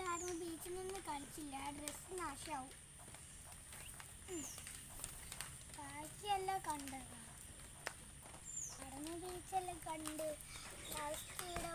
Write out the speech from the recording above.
ആരും ബീച്ചിൽ നിന്ന് കളിച്ചില്ല, ഡ്രസ്സ് നാശാവും. ബാക്കിയെല്ലാം കണ്ടതാണ്. കടന്ന് ബീച്ചെല്ലാം കണ്ട് ലാസ്റ്റ് ഇവിടെ